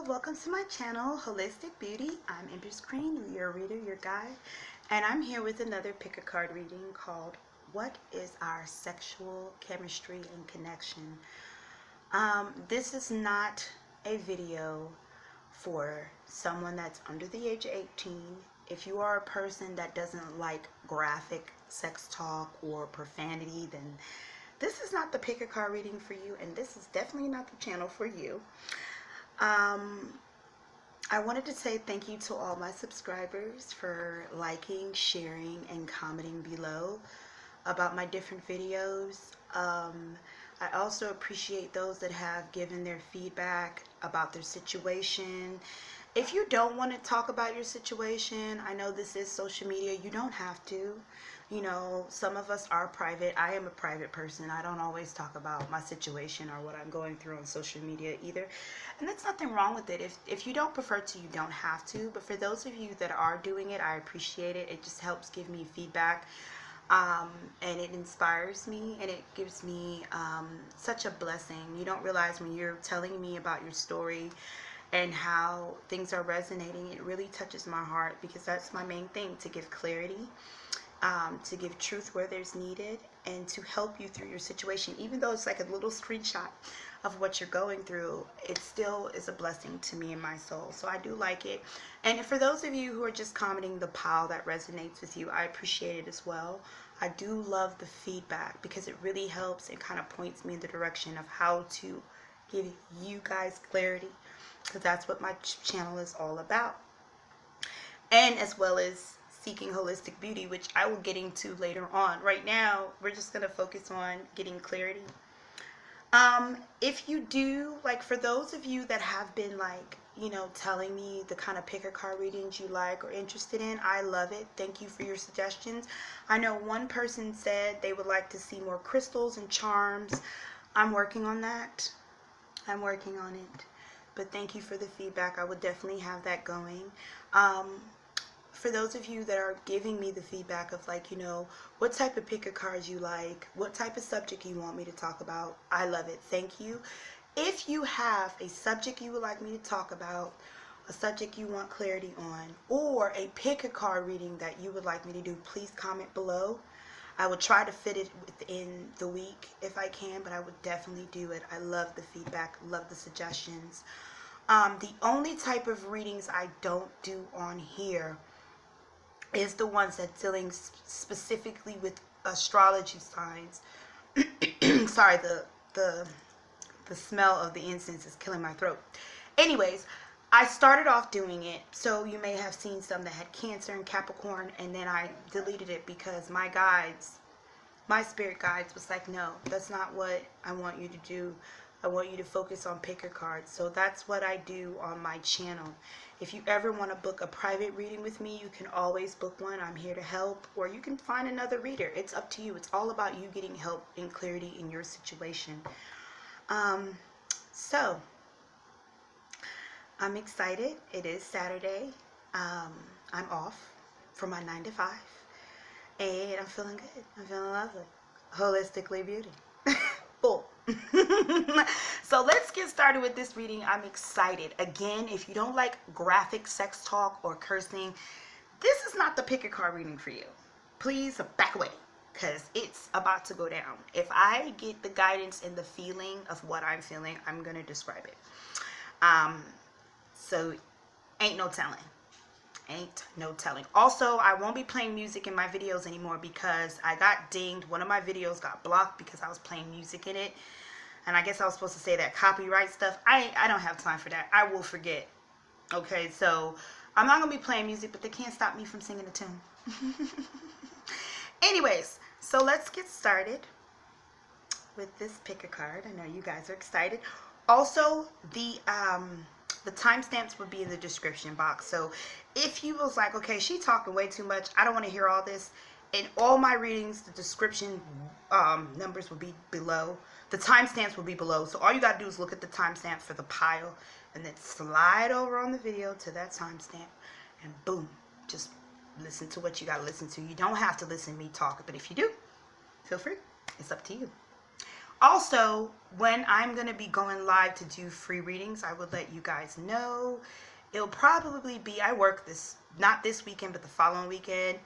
welcome to my channel, Holistic Beauty. I'm Empress Queen, your reader, your guide, and I'm here with another pick a card reading called What is Our Sexual Chemistry and Connection? This is not a video for someone that's under the age of 18. If you are a person that doesn't like graphic sex talk or profanity, then this is not the pick a card reading for you, and this is definitely not the channel for you. I wanted to say thank you to all my subscribers for liking, sharing, and commenting below about my different videos. I also appreciate those that have given their feedback about their situation. If you don't want to talk about your situation, I know this is social media, you don't have to. You know, some of us are private. I am a private person. I don't always talk about my situation or what I'm going through on social media either. And there's nothing wrong with it. If you don't prefer to, you don't have to. But for those of you that are doing it, I appreciate it. It just helps give me feedback. And it inspires me, and it gives me such a blessing. You don't realize when you're telling me about your story and how things are resonating, it really touches my heart, because that's my main thing, to give clarity, to give truth where there's needed, and to help you through your situation. Even though it's like a little screenshot of what you're going through, it still is a blessing to me and my soul. So I do like it. And for those of you who are just commenting the pile that resonates with you, I appreciate it as well. I do love the feedback, because it really helps and kind of points me in the direction of how to give you guys clarity, because that's what my channel is all about. And as well as seeking holistic beauty, which I will get into later on. Right now, we're just going to focus on getting clarity. If you do, like, for those of you that have been, like, you know, telling me the kind of pick a card readings you like or interested in, I love it. Thank you for your suggestions. I know one person said they would like to see more crystals and charms. I'm working on that. I'm working on it. But thank you for the feedback. I would definitely have that going. For those of you that are giving me the feedback of, like, you know, what type of pick a cards you like, what type of subject you want me to talk about, I love it. Thank you. If you have a subject you would like me to talk about, a subject you want clarity on, or a pick a card reading that you would like me to do, please comment below. I will try to fit it within the week if I can, but I would definitely do it. I love the feedback, love the suggestions. The only type of readings I don't do on here is the ones that dealing specifically with astrology signs. Sorry, the smell of the incense is killing my throat. Anyways, I started off doing it, so you may have seen some that had Cancer and Capricorn, and then I deleted it because my guides, my spirit guides, was like, no, that's not what I want you to do. I want you to focus on pick a cards. So that's what I do on my channel. If you ever want to book a private reading with me, you can always book one. I'm here to help, or you can find another reader. It's up to you. It's all about you getting help and clarity in your situation. So I'm excited. It is Saturday. I'm off for my 9 to 5, and I'm feeling good. I'm feeling lovely. Holistically beauty. Full. So let's get started with this reading. I'm excited. Again, if you don't like graphic sex talk or cursing, this is not the pick a card reading for you. Please back away, because it's about to go down. If I get the guidance and the feeling of what I'm feeling, I'm going to describe it. So ain't no telling. Ain't no telling. Also, I won't be playing music in my videos anymore because I got dinged. One of my videos got blocked because I was playing music in it. And I guess I was supposed to say that copyright stuff. I don't have time for that. I will forget. Okay, so I'm not going to be playing music, but they can't stop me from singing a tune. Anyways, so let's get started with this pick a card. I know you guys are excited. Also, the timestamps would be in the description box. So if you was like, okay, she talking way too much, I don't want to hear all this, in all my readings, the description numbers will be below. The timestamps will be below. So all you got to do is look at the timestamp for the pile, and then slide over on the video to that timestamp, and boom, just listen to what you got to listen to. You don't have to listen to me talk, but if you do, feel free. It's up to you. Also, when I'm going to be going live to do free readings, I would let you guys know. It'll probably be, I work this, not this weekend, but the following weekend.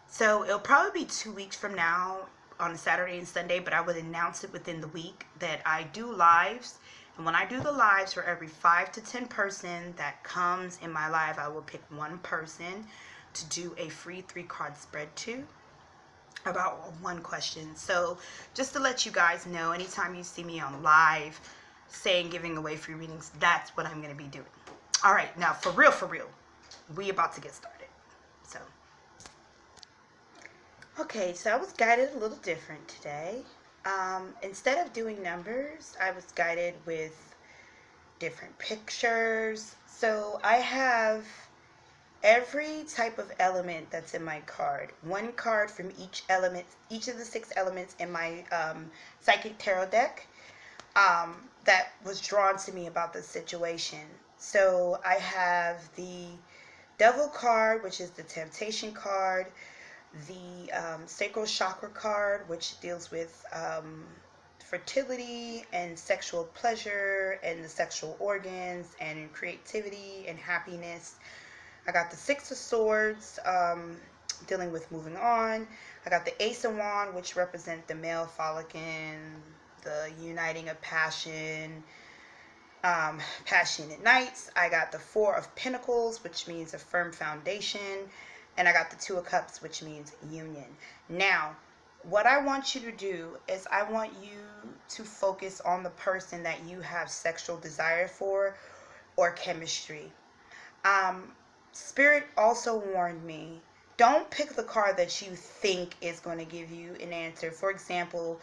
So it'll probably be 2 weeks from now on a Saturday and Sunday, but I would announce it within the week that I do lives. And when I do the lives, for every 5 to 10 person that comes in my live, I will pick one person to do a free 3-card spread to about one question. So just to let you guys know, anytime you see me on live saying giving away free readings, that's what I'm going to be doing. All right, now for real, we about to get started. So okay, so I was guided a little different today. Instead of doing numbers, I was guided with different pictures. So I have every type of element that's in my card. One card from each element, each of the 6 elements in my Psychic Tarot deck that was drawn to me about the situation. So I have the Devil card, which is the Temptation card, the Sacral Chakra card, which deals with fertility and sexual pleasure and the sexual organs and creativity and happiness. I got the 6 of Swords, dealing with moving on. I got the Ace of Wands, which represent the male follicle, the uniting of passion, passionate nights. I got the 4 of Pentacles, which means a firm foundation. And I got the 2 of Cups, which means union. Now, what I want you to do is I want you to focus on the person that you have sexual desire for or chemistry. Spirit also warned me, don't pick the card that you think is going to give you an answer. For example,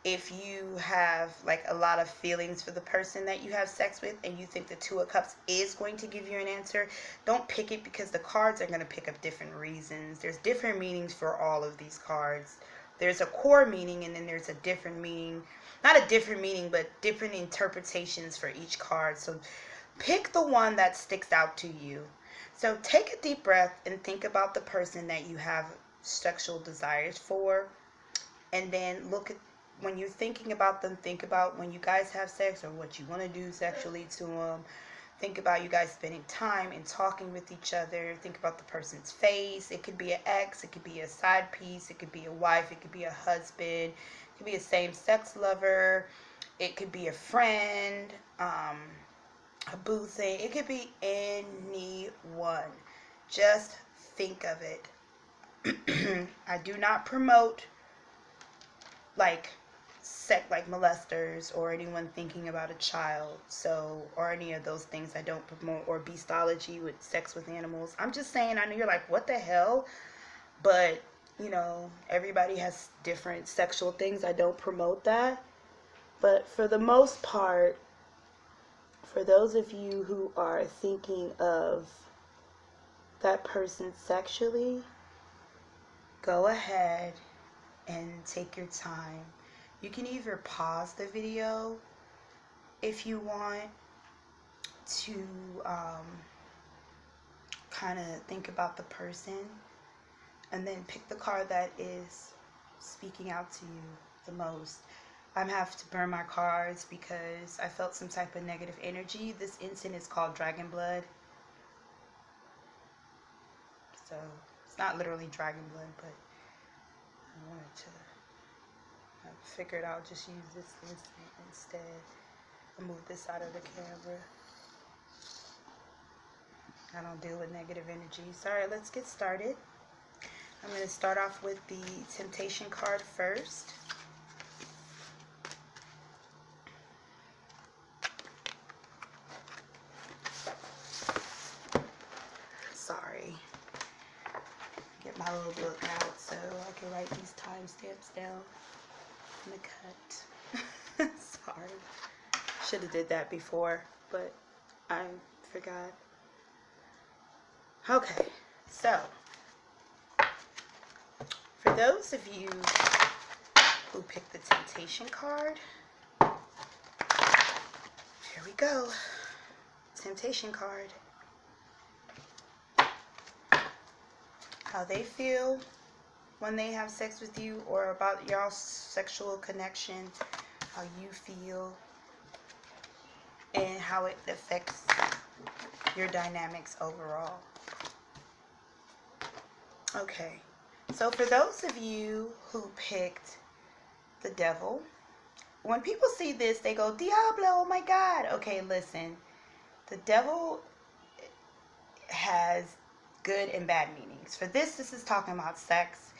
if you have like a lot of feelings for the person that you have sex with and you think the 2 of Cups is going to give you an answer, don't pick it, because the cards are going to pick up different reasons. There's different meanings for all of these cards. There's a core meaning, and then there's a different meaning. Not a different meaning, but different interpretations for each card. So pick the one that sticks out to you. So take a deep breath and think about the person that you have sexual desires for, and then look at, when you're thinking about them, think about when you guys have sex or what you want to do sexually to them. Think about you guys spending time and talking with each other. Think about the person's face. It could be an ex, it could be a side piece, it could be a wife, it could be a husband, it could be a same-sex lover, it could be a friend, a boo thing. It could be anyone. Just think of it. I do not promote like molesters or anyone thinking about a child, so, or any of those things. I don't promote, or beastology with sex with animals. I'm just saying, I know you're like, what the hell, but you know, everybody has different sexual things. I don't promote that, but for the most part, for those of you who are thinking of that person sexually, go ahead and take your time. You can either pause the video if you want to kind of think about the person, and then pick the card that is speaking out to you the most. I have to burn my cards because I felt some type of negative energy. This incense is called Dragon Blood. So it's not literally dragon blood, but I wanted to, I figured I'll just use this incense instead. I'll move this out of the camera. I don't deal with negative energies. All right, let's get started. I'm going to start off with the Temptation card first. Sorry. Get my little book out so I can write these timestamps down in the cut. Sorry. Should have did that before, but I forgot. Okay, so for those of you who picked the Temptation card, here we go. Temptation card. How they feel when they have sex with you, or about y'all's sexual connection. how you feel, and how it affects your dynamics overall. Okay, so for those of you who picked the Devil, when people see this, they go, Diablo, oh my God. Okay, listen, the Devil has good and bad meanings. For this is talking about sex.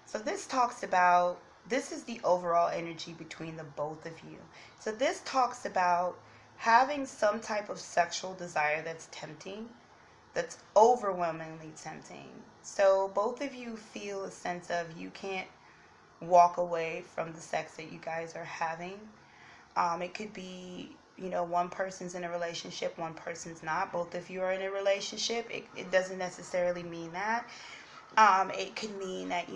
So this is the overall energy between the both of you. So this talks about having some type of sexual desire that's tempting, that's overwhelmingly tempting. So both of you feel a sense of you can't walk away from the sex that you guys are having. It could be, one person's in a relationship, one person's not. Both of you are in a relationship. It doesn't necessarily mean that. It could mean that,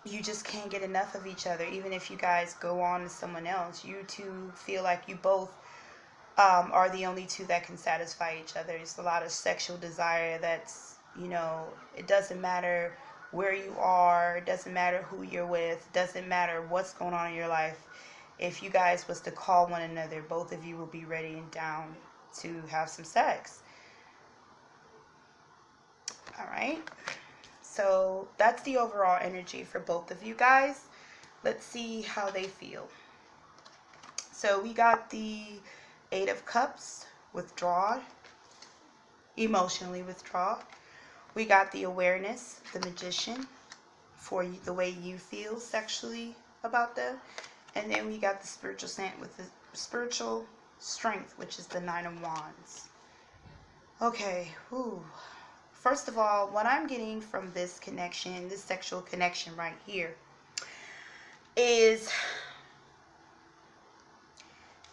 you just can't get enough of each other. Even if you guys go on to someone else, you two feel like you both are the only two that can satisfy each other. It's a lot of sexual desire that's, it doesn't matter where you are, it doesn't matter who you're with, it doesn't matter what's going on in your life. If you guys was to call one another, both of you will be ready and down to have some sex. All right. So that's the overall energy for both of you guys. Let's see how they feel. So we got the Eight of Cups, withdraw, emotionally withdraw. We got the awareness, the Magician, for you, the way you feel sexually about them. And then we got the spiritual strength, which is the Nine of Wands. Okay, whew. First of all, what I'm getting from this connection, this sexual connection right here, is,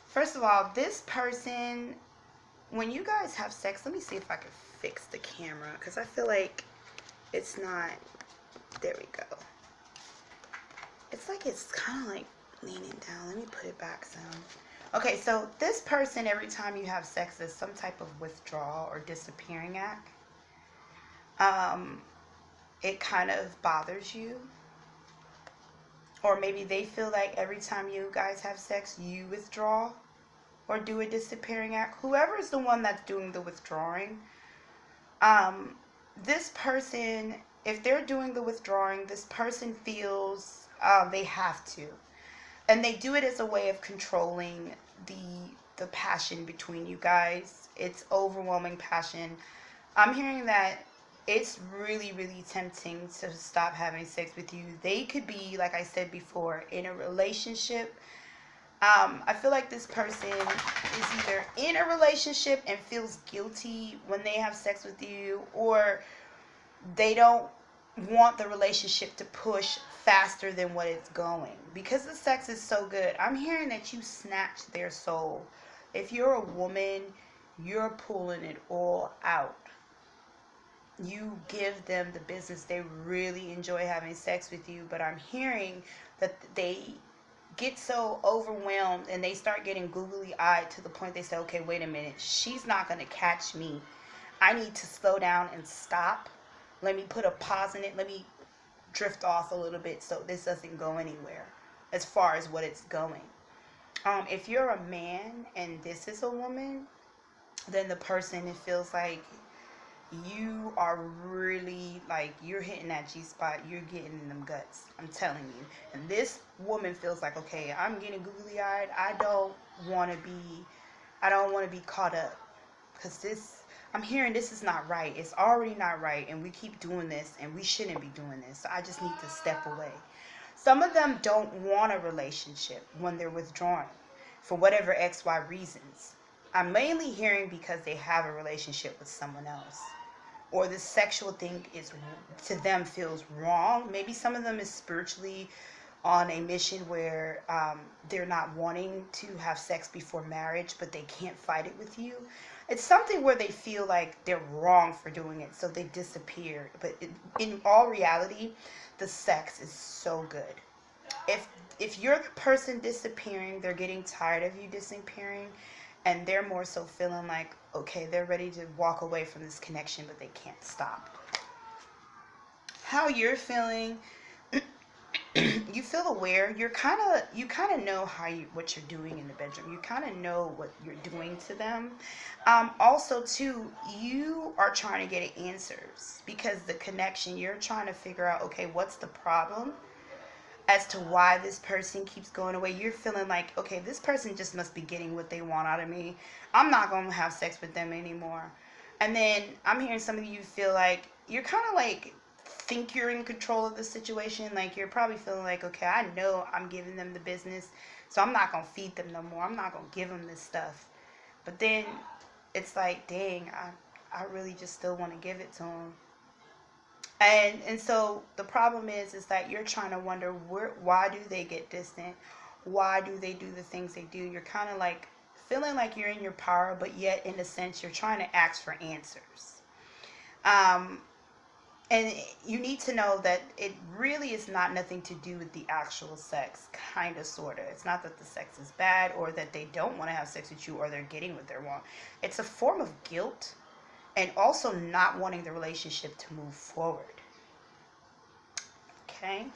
first of all, this person, when you guys have sex, let me see if I can fix the camera, because I feel like it's not, there we go. It's like it's kind of like leaning down. Let me put it back some. Okay, so this person, every time you have sex, is some type of withdrawal or disappearing act. It kind of bothers you. Or maybe they feel like every time you guys have sex, you withdraw or do a disappearing act. Whoever is the one that's doing the withdrawing, this person, if they're doing the withdrawing, this person feels they have to. And they do it as a way of controlling the passion between you guys. It's overwhelming passion. I'm hearing that it's really, really tempting to stop having sex with you. They could be, like I said before, in a relationship. I feel like this person is either in a relationship and feels guilty when they have sex with you, or they don't want the relationship to push faster than what it's going. Because the sex is so good, I'm hearing that you snatch their soul. If you're a woman, you're pulling it all out. You give them the business. They really enjoy having sex with you, but I'm hearing that they get so overwhelmed and they start getting googly eyed to the point they say, okay, wait a minute, she's not going to catch me. I need to slow down and stop. Let me put a pause in it. Let me drift off a little bit so this doesn't go anywhere as far as what it's going. If you're a man and this is a woman, then the person, it feels like you are really, like, you're hitting that G-spot, you're getting in them guts, I'm telling you. And this woman feels like, okay, I'm getting googly-eyed, I don't want to be caught up, because I'm hearing this is not right. It's already not right, and we keep doing this, and we shouldn't be doing this. So I just need to step away. Some of them don't want a relationship when they're withdrawing for whatever XY reasons. I'm mainly hearing because they have a relationship with someone else, or the sexual thing is, to them, feels wrong. Maybe some of them is spiritually on a mission where they're not wanting to have sex before marriage, but they can't fight it with you. It's something where they feel like they're wrong for doing it, so they disappear. But in all reality, the sex is so good. If you're the person disappearing, they're getting tired of you disappearing, and they're more so feeling like, okay, they're ready to walk away from this connection, but they can't stop. How you're feeling, you feel aware. You kind of know what you're doing in the bedroom. You kind of know what you're doing to them. Also, too, you are trying to get answers because the connection. You're trying to figure out, okay, what's the problem as to why this person keeps going away. You're feeling like, okay, this person just must be getting what they want out of me. I'm not going to have sex with them anymore. And then I'm hearing some of you feel like you're kind of like think you're in control of the situation. Like you're probably feeling like, okay, I know I'm giving them the business, so I'm not going to feed them no more. I'm not going to give them this stuff. But then it's like, dang, I really just still want to give it to them. And so the problem is that you're trying to wonder why do they get distant? Why do they do the things they do? You're kind of like feeling like you're in your power, but yet in a sense you're trying to ask for answers. And you need to know that it really is not nothing to do with the actual sex, kind of, sort of. It's not that the sex is bad or that they don't want to have sex with you or they're getting what they want. It's a form of guilt and also not wanting the relationship to move forward. Okay.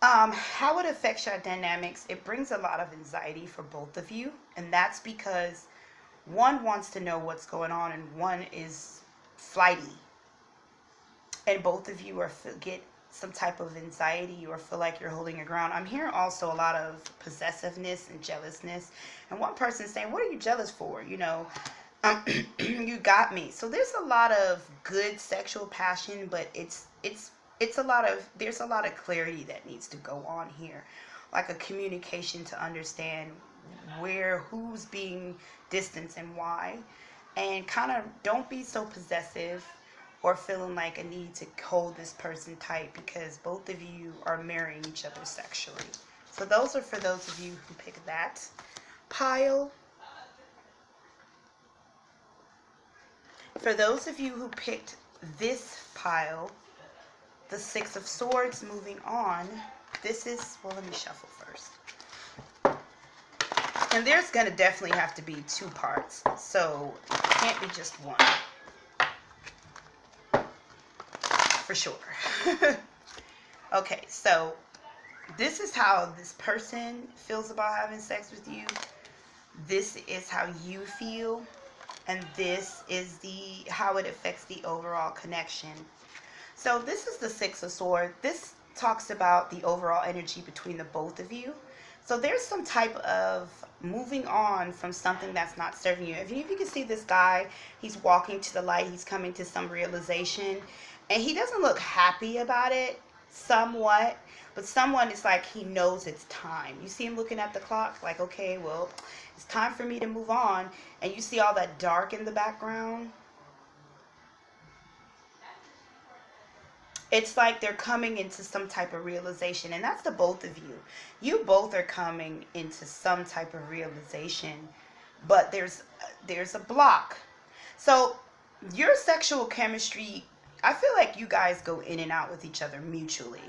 How it affects your dynamics, it brings a lot of anxiety for both of you. And that's because one wants to know what's going on and one is flighty. And both of you get some type of anxiety or feel like you're holding your ground. I'm hearing also a lot of possessiveness and jealousness. And one person saying, what are you jealous for? You know, you got me. So there's a lot of good sexual passion, but there's a lot of clarity that needs to go on here. Like a communication to understand who's being distanced and why. And kind of don't be so possessive or feeling like a need to hold this person tight because both of you are marrying each other sexually. So those are for those of you who pick that pile. For those of you who picked this pile, the Six of Swords, moving on, this is, well, let me shuffle first. And there's going to definitely have to be two parts, so it can't be just one. For sure. Okay, so this is how this person feels about having sex with you. This is how you feel. And this is how it affects the overall connection. So this is the Six of Swords. This talks about the overall energy between the both of you. So there's some type of moving on from something that's not serving you. If you can see this guy, he's walking to the light. He's coming to some realization. And he doesn't look happy about it, somewhat. But someone is like, he knows it's time. You see him looking at the clock, like, okay, well, it's time for me to move on. And you see all that dark in the background. It's like they're coming into some type of realization. And that's the both of you. You both are coming into some type of realization. But there's a block. So your sexual chemistry, I feel like you guys go in and out with each other mutually.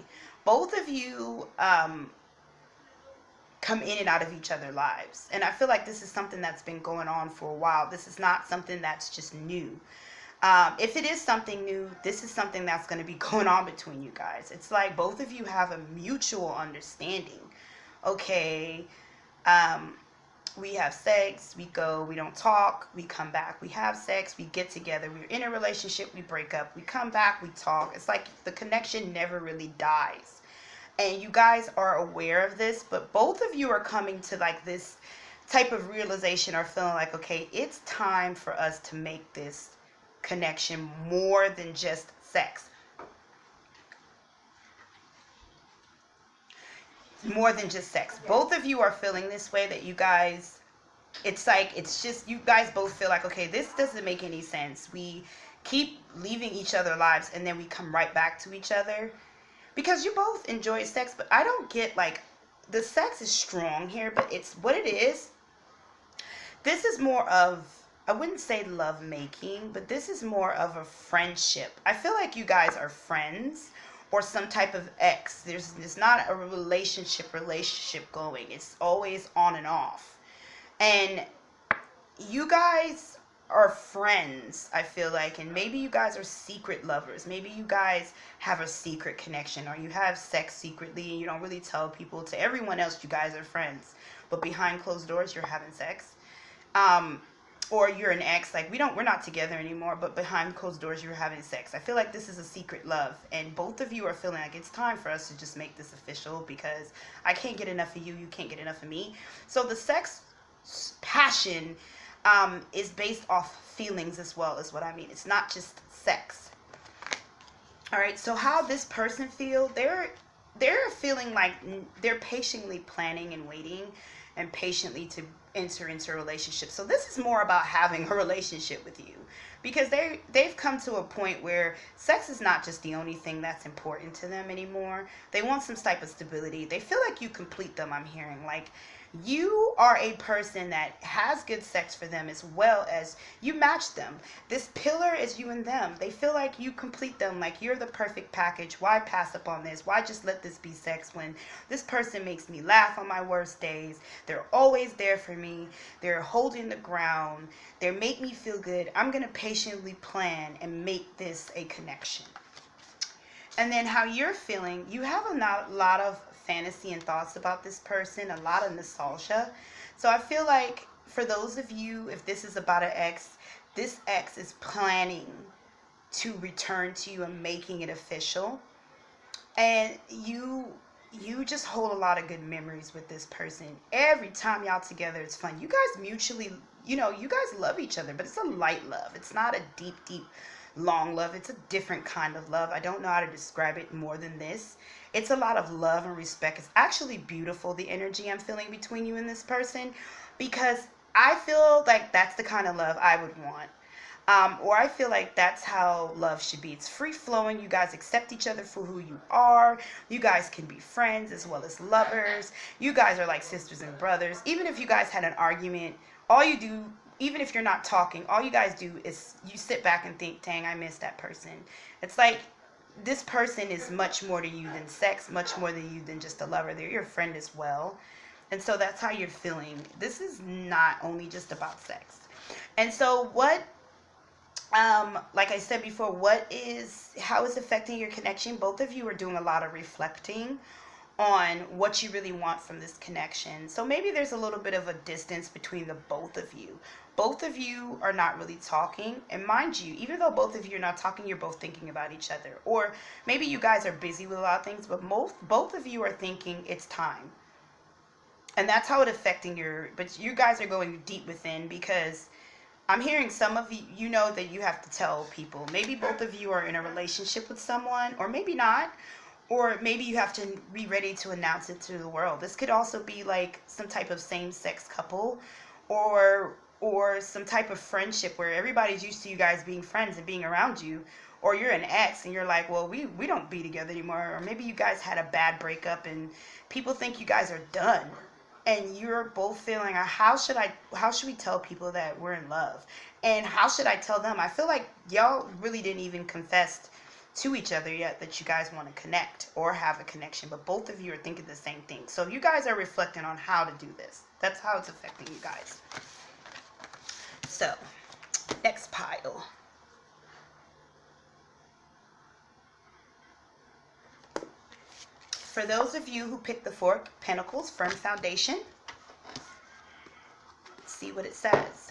Both of you come in and out of each other's lives. And I feel like this is something that's been going on for a while. This is not something that's just new. If it is something new, this is something that's going to be going on between you guys. It's like both of you have a mutual understanding. Okay, we have sex, we go, we don't talk, we come back, we have sex, we get together, we're in a relationship, we break up, we come back, we talk. It's like the connection never really dies. And you guys are aware of this, but both of you are coming to like this type of realization or feeling like, okay, it's time for us to make this connection more than just sex. More than just sex. Both of you are feeling this way, that you guys, it's like, it's just, you guys both feel like, okay, this doesn't make any sense. We keep leaving each other lives and then we come right back to each other because you both enjoy sex. But I don't get, like, the sex is strong here, but it's what it is. This is more of, I wouldn't say love making, but this is more of a friendship. I feel like you guys are friends or some type of ex. There's not a relationship going. It's always on and off. And you guys are friends, I feel like, and maybe you guys are secret lovers. Maybe you guys have a secret connection, or you have sex secretly and you don't really tell people. To everyone else, you guys are friends, but behind closed doors, you're having sex. Or you're an ex, like we're not together anymore, but behind closed doors you're having sex. I feel like this is a secret love, and both of you are feeling like it's time for us to just make this official, because I can't get enough of you, you can't get enough of me. So the sex passion is based off feelings as well, is what I mean. It's not just sex. All right, so how this person feel, they're feeling like they're patiently planning and waiting and patiently to enter into a relationship. So this is more about having a relationship with you, because they've come to a point where sex is not just the only thing that's important to them anymore. They want some type of stability. They feel like you complete them, I'm hearing. Like, you are a person that has good sex for them, as well as you match them. This pillar is you and them. They feel like you complete them, like you're the perfect package. Why pass up on this? Why just let this be sex when this person makes me laugh on my worst days? They're always there for me. They're holding the ground. They make me feel good. I'm going to patiently plan and make this a connection. And then how you're feeling, you have a lot of fantasy and thoughts about this person, a lot of nostalgia. So I feel like for those of you, if this is about an ex, this ex is planning to return to you and making it official. And you just hold a lot of good memories with this person. Every time y'all together, it's fun. You guys mutually, you guys love each other, but it's a light love. It's not a deep, long love. It's a different kind of love. I don't know how to describe it more than this. It's a lot of love and respect. It's actually beautiful, the energy I'm feeling between you and this person, because I feel like that's the kind of love I would want. Or I feel like that's how love should be. It's free flowing. You guys accept each other for who you are. You guys can be friends as well as lovers. You guys are like sisters and brothers. Even if you guys had an argument, all you do, even if you're not talking, all you guys do is you sit back and think, dang, I miss that person. It's like this person is much more to you than sex, much more than you than just a lover. They're your friend as well. And so that's how you're feeling. This is not only just about sex. And so what, like I said before, how is affecting your connection? Both of you are doing a lot of reflecting on what you really want from this connection. So maybe there's a little bit of a distance between the both of you. Both of you are not really talking. And mind you, even though both of you are not talking, you're both thinking about each other. Or maybe you guys are busy with a lot of things, but both of you are thinking it's time. And that's how it's affecting but you guys are going deep within, because I'm hearing some of you, you know that you have to tell people. Maybe both of you are in a relationship with someone, or maybe not. Or maybe you have to be ready to announce it to the world. This could also be like some type of same-sex couple, or some type of friendship where everybody's used to you guys being friends and being around you. Or you're an ex and you're like, well, we don't be together anymore. Or maybe you guys had a bad breakup and people think you guys are done. And you're both feeling, how should we tell people that we're in love? And how should I tell them? I feel like y'all really didn't even confess to each other yet that you guys want to connect or have a connection, but both of you are thinking the same thing. So you guys are reflecting on how to do this. That's how it's affecting you guys. So next pile. For those of you who picked the Four of Pentacles, firm foundation, let's see what it says.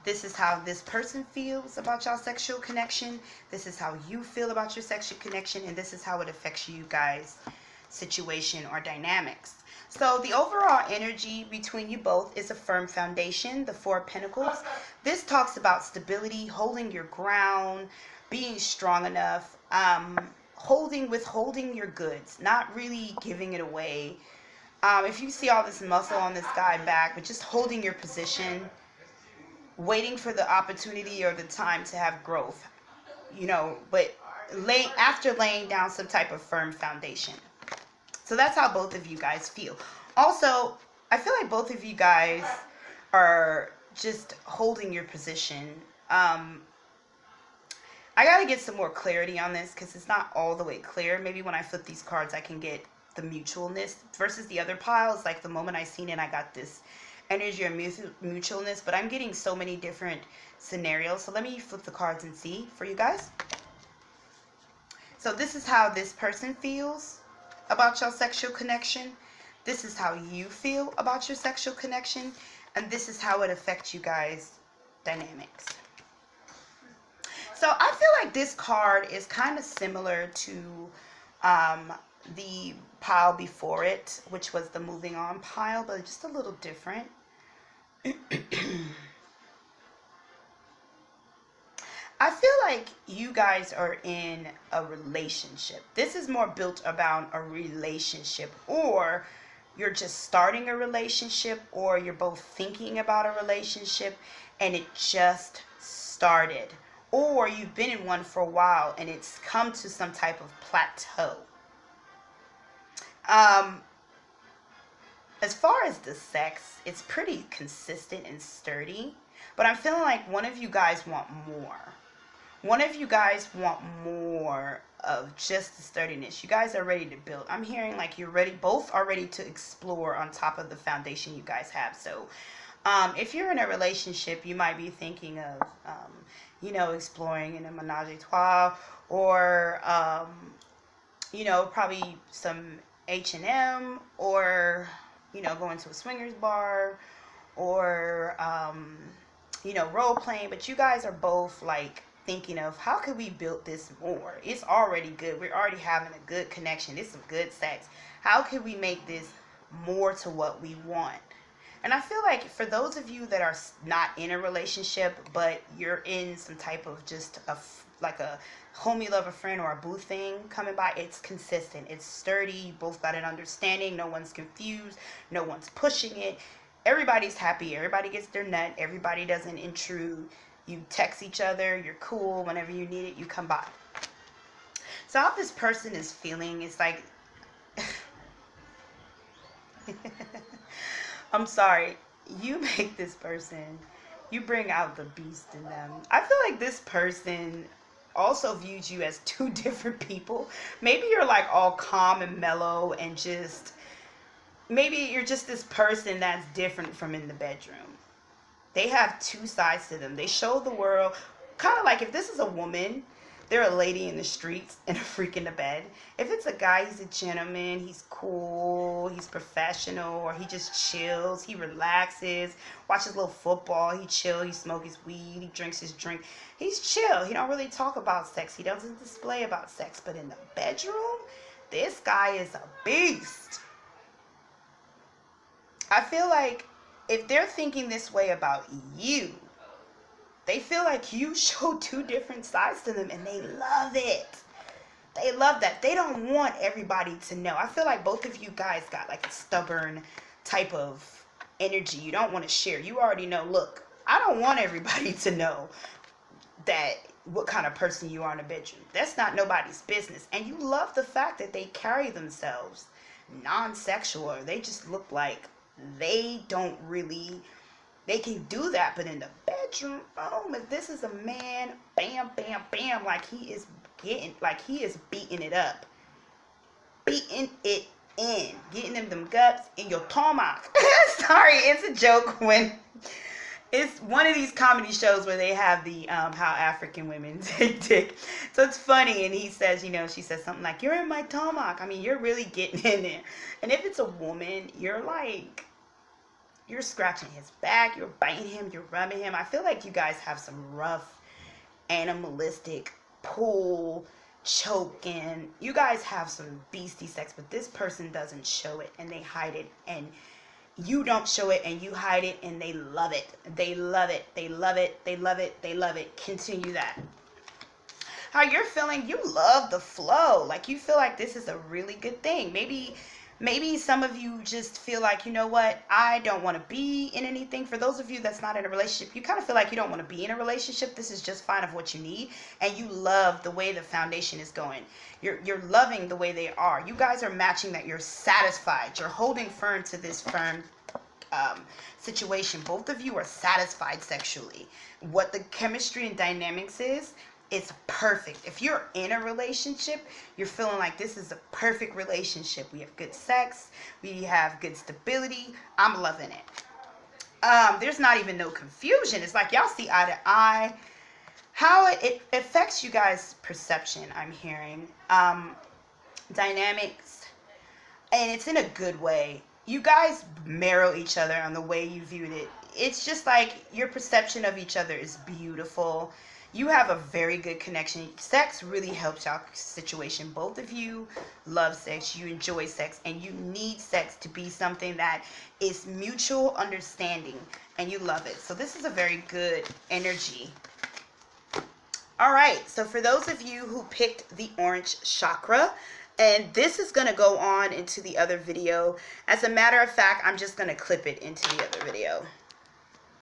This is how this person feels about y'all's sexual connection. This is how you feel about your sexual connection. And this is how it affects you guys' situation or dynamics. So the overall energy between you both is a firm foundation, the Four of Pentacles. This talks about stability, holding your ground, being strong enough, withholding your goods, not really giving it away. If you see all this muscle on this guy back, but just holding your position, waiting for the opportunity or the time to have growth, but after laying down some type of firm foundation. So that's how both of you guys feel. Also, I feel like both of you guys are just holding your position. I got to get some more clarity on this because it's not all the way clear. Maybe when I flip these cards, I can get the mutualness versus the other pile. It's like the moment I seen it, I got this energy of mutualness, but I'm getting so many different scenarios. So let me flip the cards and see for you guys. So this is how this person feels about your sexual connection. This is how you feel about your sexual connection. And this is how it affects you guys' dynamics. So I feel like this card is kind of similar to the pile before it, which was the moving on pile, but just a little different. I feel like you guys are in a relationship. This is more built around a relationship, or you're just starting a relationship, or you're both thinking about a relationship and it just started, or you've been in one for a while and it's come to some type of plateau. As far as the sex, it's pretty consistent and sturdy, but I'm feeling like one of you guys want more. One of you guys want more of just the sturdiness. You guys are ready to build. I'm hearing like you're ready, both are ready to explore on top of the foundation you guys have. So if you're in a relationship, you might be thinking of, you know, exploring in a menage a trois, or, you know, probably some H&M, or, you know, going to a swingers bar, or, you know, role playing. But you guys are both like thinking of, how could we build this more? It's already good. We're already having a good connection. It's some good sex. How can we make this more to what we want? And I feel like for those of you that are not in a relationship, but you're in some type of just like a homie, lover, friend, or a boo thing coming by, it's consistent. It's sturdy. You both got an understanding. No one's confused. No one's pushing it. Everybody's happy. Everybody gets their nut. Everybody doesn't intrude. You text each other, you're cool. Whenever you need it, you come by. So how this person is feeling, it's like, I'm sorry, you make this person, you bring out the beast in them. I feel like this person also views you as two different people. Maybe you're like all calm and mellow and just, maybe you're just this person that's different from in the bedroom. They have two sides to them. They show the world, kind of like if this is a woman, they're a lady in the streets and a freak in the bed. If it's a guy, he's a gentleman, he's cool, he's professional, or he just chills, he relaxes, watches a little football, he chill, he smokes his weed, he drinks his drink. He's chill. He don't really talk about sex. He doesn't display about sex. But in the bedroom, this guy is a beast. I feel like if they're thinking this way about you, they feel like you show two different sides to them, and they love it. They love that. They don't want everybody to know. I feel like both of you guys got like a stubborn type of energy. You don't want to share. You already know, look, I don't want everybody to know that what kind of person you are in a bedroom. That's not nobody's business. And you love the fact that they carry themselves non-sexual. They just look like they don't really, they can do that. But in the bedroom, oh, if this is a man, bam, bam, bam, like he is getting, like he is beating it up, beating it in, getting them guts in your tomahawk. Sorry, it's a joke when it's one of these comedy shows where they have the how African women take dick. So it's funny, and he says, you know, she says something like, "You're in my tomahawk." I mean, you're really getting in there. And if it's a woman, you're like, you're scratching his back, you're biting him, you're rubbing him. I feel like you guys have some rough, animalistic pull, choking. You guys have some beastie sex, but this person doesn't show it, and they hide it, and you don't show it, and you hide it, and they love it. They love it. They love it. They love it. They love it. Continue that. How you're feeling, you love the flow. Like, you feel like this is a really good thing. Maybe some of you just feel like, you know what, I don't want to be in anything. For those of you that's not in a relationship, you kind of feel like you don't want to be in a relationship. This is just fine of what you need, and you love the way the foundation is going. You're loving the way they are. You guys are matching that. You're satisfied. You're holding firm to this firm situation. Both of you are satisfied sexually. What the chemistry and dynamics is it's perfect. If you're in a relationship, you're feeling like this is a perfect relationship. We have good sex. We have good stability. I'm loving it. There's not even no confusion. It's like y'all see eye to eye. How it affects you guys' perception, I'm hearing. Dynamics. And it's in a good way. You guys mirror each other on the way you viewed it. It's just like your perception of each other is beautiful. You have a very good connection. Sex really helps y'all situation. Both of you love sex. You enjoy sex. And you need sex to be something that is mutual understanding. And you love it. So this is a very good energy. All right. So for those of you who picked the orange chakra, and this is going to go on into the other video. As a matter of fact, I'm just going to clip it into the other video.